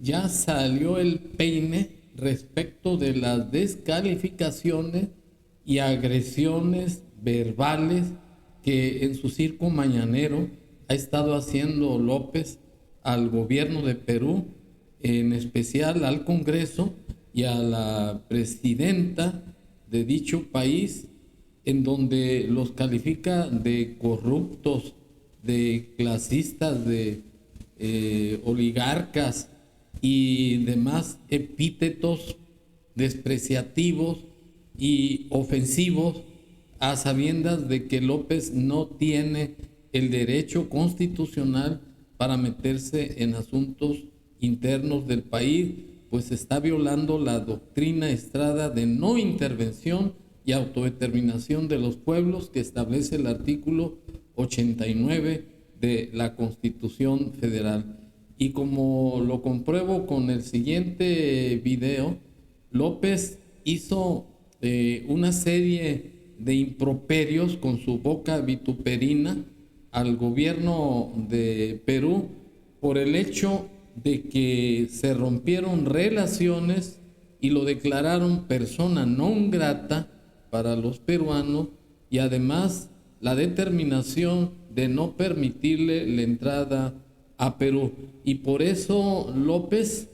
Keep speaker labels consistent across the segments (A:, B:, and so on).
A: ya salió el peine respecto de las descalificaciones y agresiones verbales que en su circo mañanero ha estado haciendo López al gobierno de Perú, en especial al Congreso y a la presidenta de dicho país, en donde los califica de corruptos, de clasistas, de oligarcas y demás epítetos despreciativos y ofensivos, a sabiendas de que López no tiene el derecho constitucional para meterse en asuntos internos del país, pues está violando la doctrina Estrada de no intervención y autodeterminación de los pueblos que establece el artículo 89 de la Constitución Federal. Y como lo compruebo con el siguiente video, López hizo una serie de improperios con su boca vituperina al gobierno de Perú por el hecho de que se rompieron relaciones y lo declararon persona non grata para los peruanos, y además la determinación de no permitirle la entrada a Perú. Y por eso López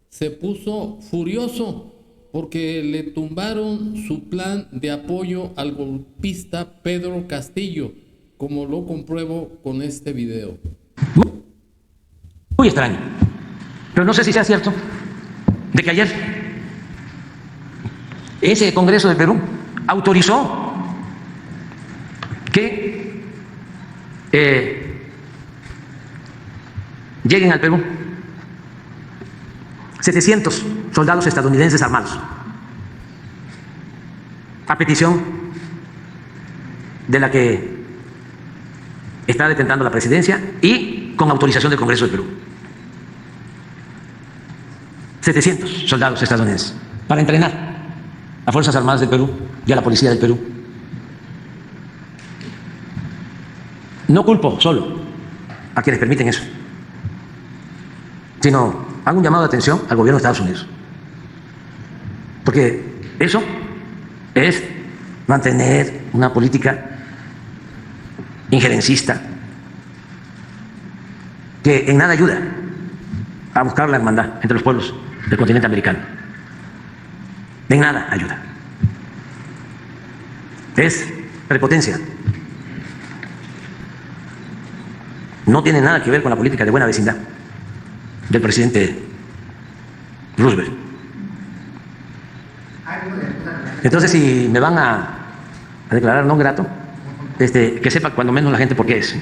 A: se puso furioso porque le tumbaron su plan de apoyo al golpista Pedro Castillo, como lo compruebo con este video.
B: Muy extraño, pero no sé si sea cierto de que ayer ese Congreso de Perú autorizó que lleguen al Perú 700 soldados estadounidenses armados, a petición de la que está detentando la presidencia y con autorización del Congreso del Perú. 700 soldados estadounidenses para entrenar a Fuerzas Armadas del Perú y a la Policía del Perú. No culpo solo a quienes permiten eso, sino hago un llamado de atención al gobierno de Estados Unidos, porque eso es mantener una política injerencista que en nada ayuda a buscar la hermandad entre los pueblos del continente americano. En nada ayuda. Es prepotencia. No tiene nada que ver con la política de buena vecindad del presidente Roosevelt. Entonces, si me van a declarar no grato, que sepa cuando menos la gente por qué es.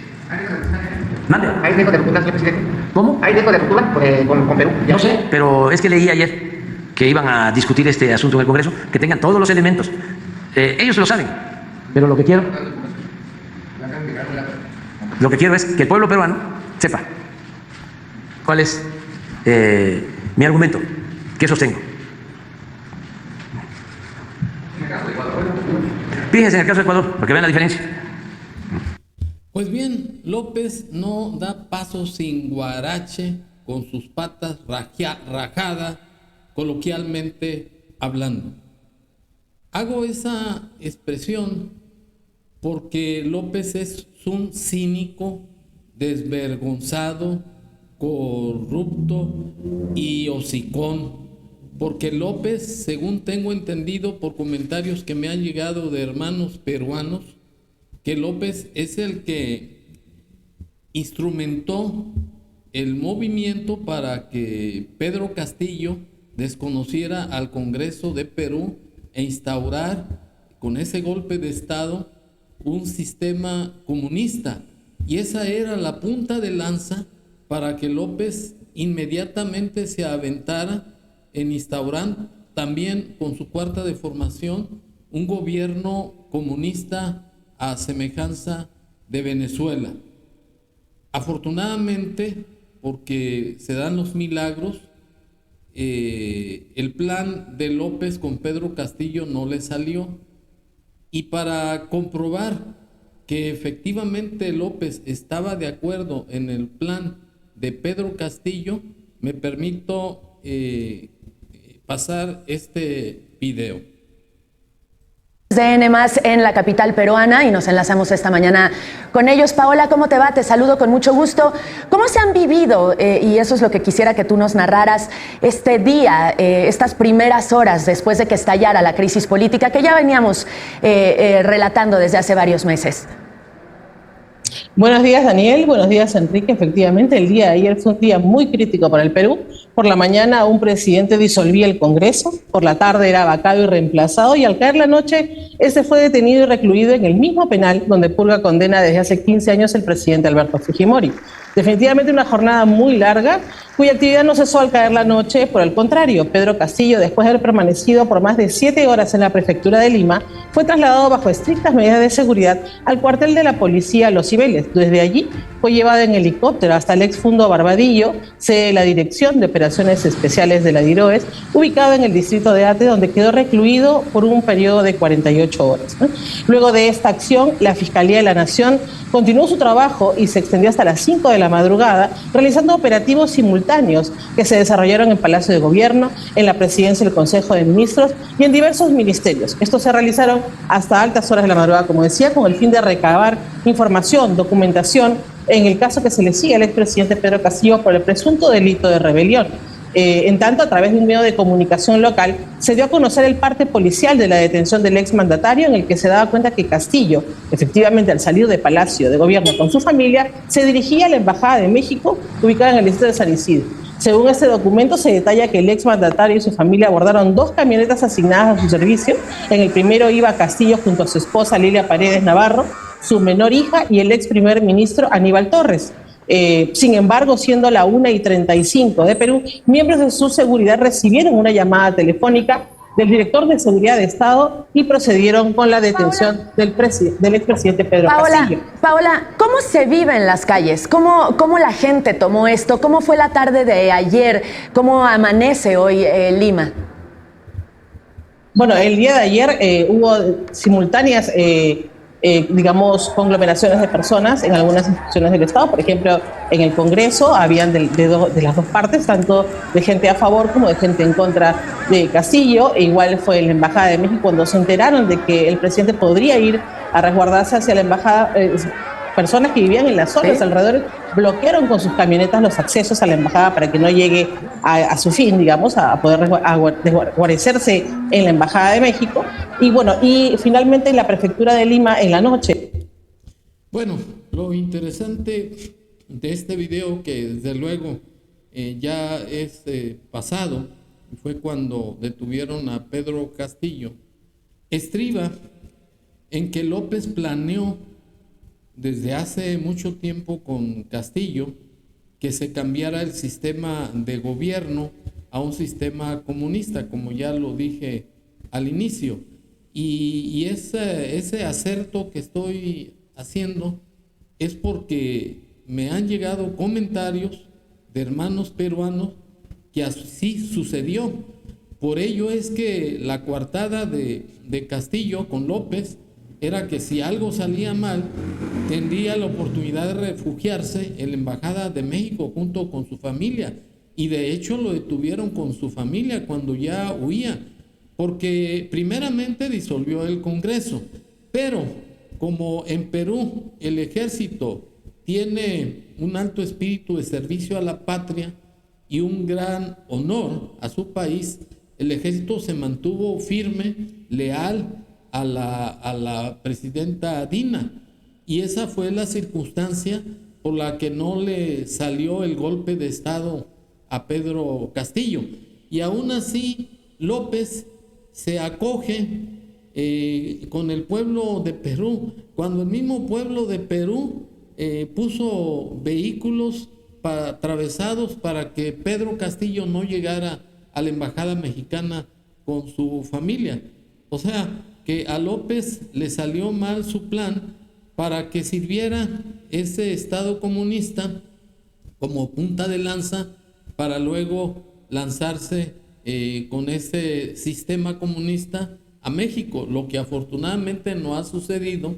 B: ¿Mande?
C: ¿Hay riesgo de ruptura, señor presidente?
B: ¿Cómo?
C: ¿Hay riesgo de ruptura con Perú?
B: No sé, pero es que leí ayer que iban a discutir este asunto en el Congreso, que tengan todos los elementos. Ellos lo saben, pero lo que quiero es que el pueblo peruano sepa cuál es mi argumento, que sostengo. Fíjense en el caso de Ecuador, para que vean la diferencia.
A: Pues bien, López no da paso sin guarache, con sus patas rajadas, coloquialmente hablando. Hago esa expresión porque López es un cínico, desvergonzado, corrupto y hocicón, porque López, según tengo entendido por comentarios que me han llegado de hermanos peruanos, que López es el que instrumentó el movimiento para que Pedro Castillo desconociera al Congreso de Perú e instaurar con ese golpe de Estado un sistema comunista. Y esa era la punta de lanza para que López inmediatamente se aventara en instaurar también con su cuarta de formación un gobierno comunista a semejanza de Venezuela. Afortunadamente, porque se dan los milagros, el plan de López con Pedro Castillo no le salió. Y para comprobar que efectivamente López estaba de acuerdo en el plan de Pedro Castillo, me permito pasar este video.
D: De N+ en la capital peruana y nos enlazamos esta mañana con ellos. Paola, ¿cómo te va? Te saludo con mucho gusto. ¿Cómo se han vivido, y eso es lo que quisiera que tú nos narraras, este día, estas primeras horas después de que estallara la crisis política que ya veníamos relatando desde hace varios meses?
E: Buenos días, Daniel. Buenos días, Enrique. Efectivamente, el día de ayer fue un día muy crítico para el Perú. Por la mañana, un presidente disolvía el Congreso. Por la tarde era vacado y reemplazado. Y al caer la noche, este fue detenido y recluido en el mismo penal donde purga condena desde hace 15 años el presidente Alberto Fujimori. Definitivamente una jornada muy larga, cuya actividad no cesó al caer la noche. Por el contrario, Pedro Castillo, después de haber permanecido por más de 7 horas en la prefectura de Lima, fue trasladado bajo estrictas medidas de seguridad al cuartel de la policía Los Cibeles. Desde allí fue llevado en helicóptero hasta el exfundo Barbadillo, sede de la Dirección de Operaciones Especiales de la DIROES, ubicado en el distrito de Ate, donde quedó recluido por un periodo de 48 horas. Luego de esta acción, la Fiscalía de la Nación continuó su trabajo y se extendió hasta las 5 de la madrugada, realizando operativos simultáneos que se desarrollaron en Palacio de Gobierno, en la Presidencia del Consejo de Ministros y en diversos ministerios. Estos se realizaron hasta altas horas de la madrugada, como decía, con el fin de recabar información, documentación, en el caso que se le sigue al expresidente Pedro Castillo por el presunto delito de rebelión. En tanto, a través de un medio de comunicación local, se dio a conocer el parte policial de la detención del exmandatario, en el que se daba cuenta que Castillo, efectivamente, al salir de Palacio de Gobierno con su familia, se dirigía a la Embajada de México, ubicada en el distrito de San Isidro. Según este documento, se detalla que el exmandatario y su familia abordaron 2 camionetas asignadas a su servicio. En el primero iba Castillo junto a su esposa Lilia Paredes Navarro, su menor hija y el ex primer ministro Aníbal Torres. Sin embargo, siendo la 1:35 de Perú, miembros de su seguridad recibieron una llamada telefónica del director de Seguridad de Estado y procedieron con la detención del expresidente Pedro Castillo.
D: Paola, ¿cómo se vive en las calles? ¿Cómo la gente tomó esto? ¿Cómo fue la tarde de ayer? ¿Cómo amanece hoy Lima?
E: Bueno, el día de ayer hubo simultáneas digamos, conglomeraciones de personas en algunas instituciones del Estado. Por ejemplo, en el Congreso habían de las dos partes, tanto de gente a favor como de gente en contra de Castillo. E igual fue en la Embajada de México cuando se enteraron de que el presidente podría ir a resguardarse hacia la embajada. Personas que vivían en las zonas alrededor bloquearon con sus camionetas los accesos a la embajada para que no llegue a su fin, digamos, a poder guarecerse en la Embajada de México. Y bueno, y finalmente en la prefectura de Lima en la noche.
A: Bueno, lo interesante de este video, que desde luego ya es pasado, fue cuando detuvieron a Pedro Castillo, estriba en que López planeó desde hace mucho tiempo con Castillo que se cambiara el sistema de gobierno a un sistema comunista, como ya lo dije al inicio. Y ese acerto que estoy haciendo es porque me han llegado comentarios de hermanos peruanos que así sucedió. Por ello es que la coartada de Castillo con López era que si algo salía mal, tendría la oportunidad de refugiarse en la Embajada de México junto con su familia. Y de hecho lo detuvieron con su familia cuando ya huía, porque primeramente disolvió el Congreso. Pero como en Perú el ejército tiene un alto espíritu de servicio a la patria y un gran honor a su país, el ejército se mantuvo firme, leal a la presidenta Dina, y esa fue la circunstancia por la que no le salió el golpe de Estado a Pedro Castillo. Y aún así López se acoge con el pueblo de Perú, cuando el mismo pueblo de Perú puso vehículos atravesados para que Pedro Castillo no llegara a la embajada mexicana con su familia. O sea, que a López le salió mal su plan para que sirviera ese Estado comunista como punta de lanza para luego lanzarse con ese sistema comunista a México, lo que afortunadamente no ha sucedido,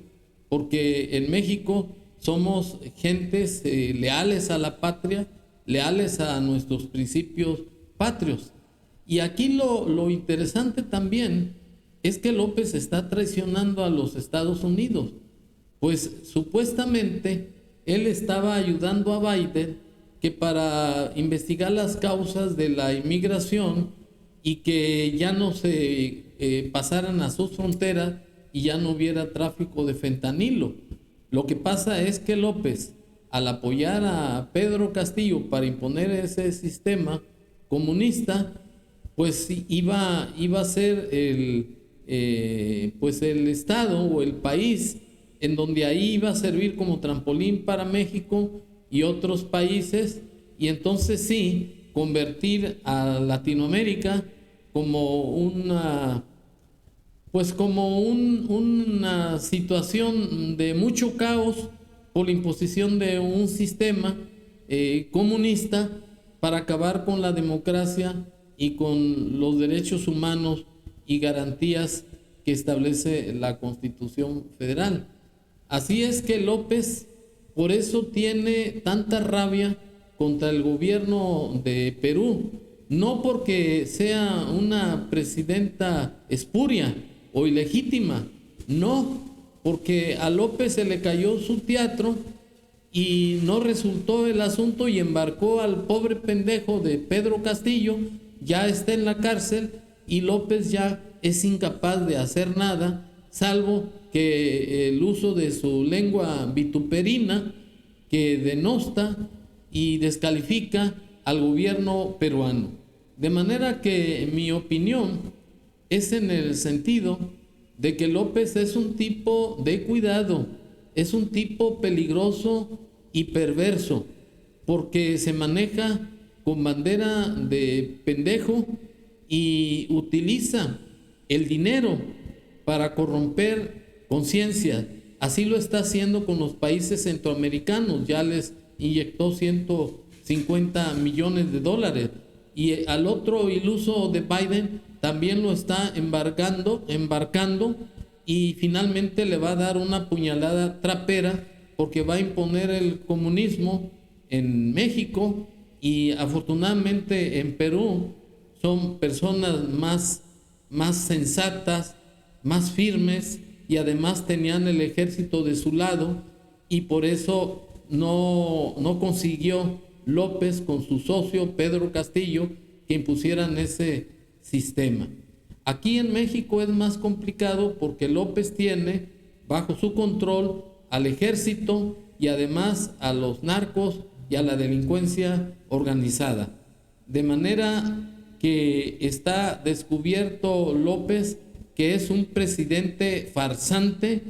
A: porque en México somos gentes leales a la patria leales a nuestros principios patrios. Y aquí lo interesante también es que López está traicionando a los Estados Unidos, pues supuestamente él estaba ayudando a Biden que para investigar las causas de la inmigración y que ya no se pasaran a sus fronteras y ya no hubiera tráfico de fentanilo. Lo que pasa es que López, al apoyar a Pedro Castillo para imponer ese sistema comunista, pues iba a ser el estado o el país en donde ahí iba a servir como trampolín para México y otros países, y entonces sí convertir a Latinoamérica como una situación de mucho caos por la imposición de un sistema comunista para acabar con la democracia y con los derechos humanos y garantías que establece la Constitución Federal. Así es que López por eso tiene tanta rabia contra el gobierno de Perú, no porque sea una presidenta espuria o ilegítima, no, porque a López se le cayó su teatro y no resultó el asunto y embarcó al pobre pendejo de Pedro Castillo, ya está en la cárcel y López ya es incapaz de hacer nada, salvo que el uso de su lengua vituperina que denosta y descalifica al gobierno peruano. De manera que mi opinión es en el sentido de que López es un tipo de cuidado, es un tipo peligroso y perverso, porque se maneja con bandera de pendejo y utiliza el dinero para corromper conciencia. Así lo está haciendo con los países centroamericanos, ya les inyectó 150 millones de dólares. Y al otro iluso de Biden también lo está embarcando y finalmente le va a dar una puñalada trapera porque va a imponer el comunismo en México y afortunadamente en Perú son personas más sensatas, más firmes y además tenían el ejército de su lado y por eso no consiguió López con su socio Pedro Castillo que impusieran ese sistema. Aquí en México es más complicado porque López tiene bajo su control al ejército y además a los narcos y a la delincuencia organizada. De manera que está descubierto López que es un presidente farsante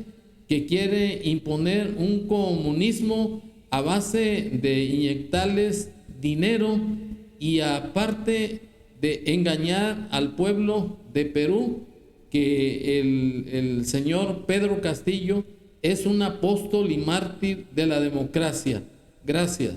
A: que quiere imponer un comunismo a base de inyectarles dinero y aparte de engañar al pueblo de Perú que el señor Pedro Castillo es un apóstol y mártir de la democracia. Gracias.